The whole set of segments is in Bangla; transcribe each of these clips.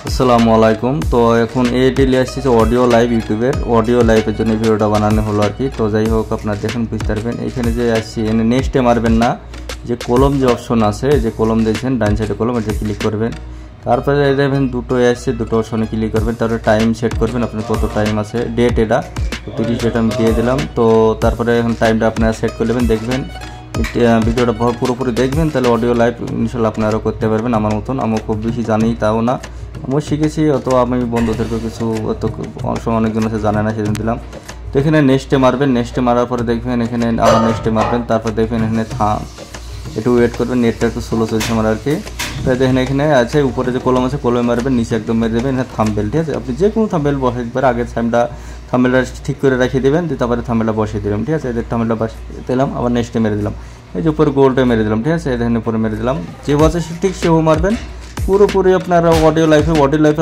আসসালামু আলাইকুম। তো এখন এটি নিয়ে আসছি যে অডিও লাইভ, ইউটিউবের অডিও লাইভের জন্য ভিডিওটা বানানো হলো আর কি। তো যাই হোক, আপনারা দেখুন বুঝতে পারবেন। এইখানে যে আসছি এনে নেক্সটে মারবেন না, যে কলম যে অপশন আছে, যে কলম দিয়েছেন ডান সাইডে কলম, এটা ক্লিক করবেন। তারপরে দেখবেন দুটো আসছে, দুটো অপশনে ক্লিক করবেন। তারপরে টাইম সেট করবেন, আপনার কত টাইম আছে, ডেট এটা 30 ডেট আমি দিয়ে দিলাম। তো তারপরে এখন টাইমটা আপনারা সেট করে নেবেন। দেখবেন ভিডিওটা পুরোপুরি দেখবেন, তাহলে অডিও লাইভ ইনশাল্লাহ আপনারাও করতে পারবেন আমার মতন। আমি খুব বেশি জানি তাও না, আমি শিখেছি, অত আমি বন্ধুদেরকে কিছু অত অনেকজন আছে জানে না, সেদিন দিলাম। তো এখানে নেক্সটে মারবেন, নেক্সটে মারার পরে দেখবেন এখানে আবার নেক্সটে মারবেন। তারপর দেখবেন এখানে একটু ওয়েট করবেন, নেটটা একটু স্লো চলছে আমার আর কি। তো দেখেন এখানে আছে উপরে যে কলম আছে, কলমে মারবেন, নিচে একদম মেরে দেবেন এখানে থাম্বনেল। ঠিক আছে, আপনি যে কোনো থাম্বনেল বসাই দিতে পারেন। আগের থাম্বনেলটা ঠিক করে রেখে দেবেন, তারপরে থাম্বনেলটা বসিয়ে দেবেন। ঠিক আছে, এদের থাম্বনেলটা বসিয়ে দিলাম, আবার নেক্সটে মেরে দিলাম, এই যে উপরে গোলটা মেরে দিলাম। ঠিক আছে, এখানে উপরে মেরে দিলাম, যে আছে ঠিক সেও মারবেন। পুরোপুরি আপনার অডিও লাইফে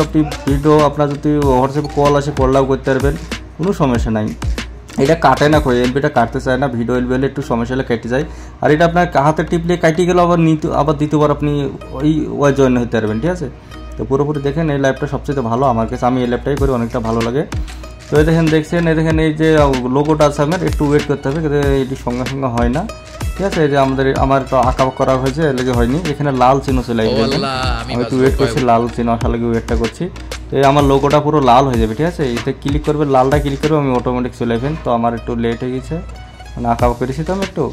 আপনি ভিডিও, আপনার যদি হোয়াটসঅ্যাপে কল আসে কলটাও করতে পারবেন, কোনো সমস্যা নাই। এটা কাটে না, করে এলবিটা কাটতে চায় না, ভিডিও এলবি হলে একটু সমস্যা হলে কেটে যায়। আর এটা আপনার হাতে টিপলে কাটি গেলে আবার দ্বিতীয়বার আপনি ওই জয়েন হতে পারবেন। ঠিক আছে, তো পুরোপুরি দেখেন এই লাইভটা সবচেয়ে ভালো আমার কাছে, আমি এই লাইভটাই করি, অনেকটা ভালো লাগে। তো এই দেখেন দেখছেন, এই দেখেন এই যে লোগোটা আছে, আমার একটু ওয়েট করতে হবে, এটি সঙ্গে সঙ্গে হয় না। ঠিক আছে, এই যে আমার তো আঁকা করা হয়েছে, লেগে হয়নি। এখানে লাল চিহ্ন চলে আসবে, আমি একটু ওয়েট করছি, লাল চিহ্ন আসা লাগে ওয়েটটা করছি। তো আমার লোগোটা পুরো লাল হয়ে যাবে। ঠিক আছে, এতে ক্লিক করবে, লালটা ক্লিক করবে, আমি অটোমেটিক চলে আসবেন। তো আমার একটু লেট হয়ে গেছে, মানে আঁকা করেছি তো আমি একটু।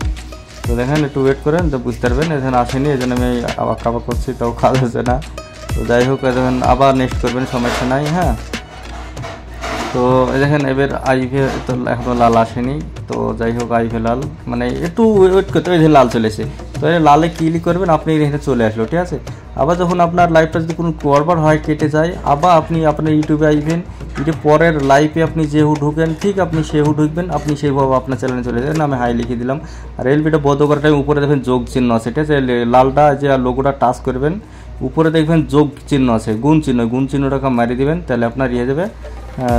তো দেখেন একটু ওয়েট করেন, তো বুঝতে পারবেন। এখানে আসেনি, এই জন্য আমি আঁকা করছি, তাও কাজ হচ্ছে না। তো যাই হোক, দেখেন আবার নেক্সট করবেন, সমস্যা নাই। হ্যাঁ, তো দেখেন এবার আইভে তো এখনও লাল আসেনি। তো যাই হোক, আইভে লাল, মানে একটু ওয়েট করতে হবে, লাল চলেছে। তো লালে ক্লিক করবেন, আপনি এখানে চলে আসলো। ঠিক আছে, আবার যখন আপনার লাইভটা যদি কোনো গড়বড় হয়, কেটে যায়, আবার আপনি আপনার ইউটিউবে আসবেন, এটা পরের লাইভে আপনি যেহু ঢুকেন, ঠিক আপনি সেহু ঢুকবেন, আপনি সেইভাবে আপনার চ্যানেলে চলে যাবেন। আমি হাই লিখে দিলাম। আর এলবিটা বন্ধ করার টাইম উপরে দেখবেন যোগ চিহ্ন আছে। ঠিক আছে, লালটা যে লোগোটা টাচ করবেন, উপরে দেখবেন যোগ চিহ্ন আছে, গুণ চিহ্নটাকে মারিয়ে দেবেন, তাহলে আপনার ইয়ে যাবে,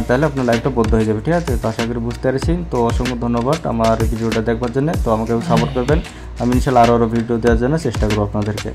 তাহলে আপনার লাইভটা বন্ধ হয়ে যাবে। ঠিক আছে, তো আশা করি বুঝতে পেরেছি। তো অসংখ্য ধন্যবাদ আমার ভিডিওটা দেখবার জন্য। তো আমাকে সাপোর্ট করবেন, আমি ইনশাল্লাহ আরও ভিডিও দেওয়ার জন্য চেষ্টা করবো আপনাদেরকে।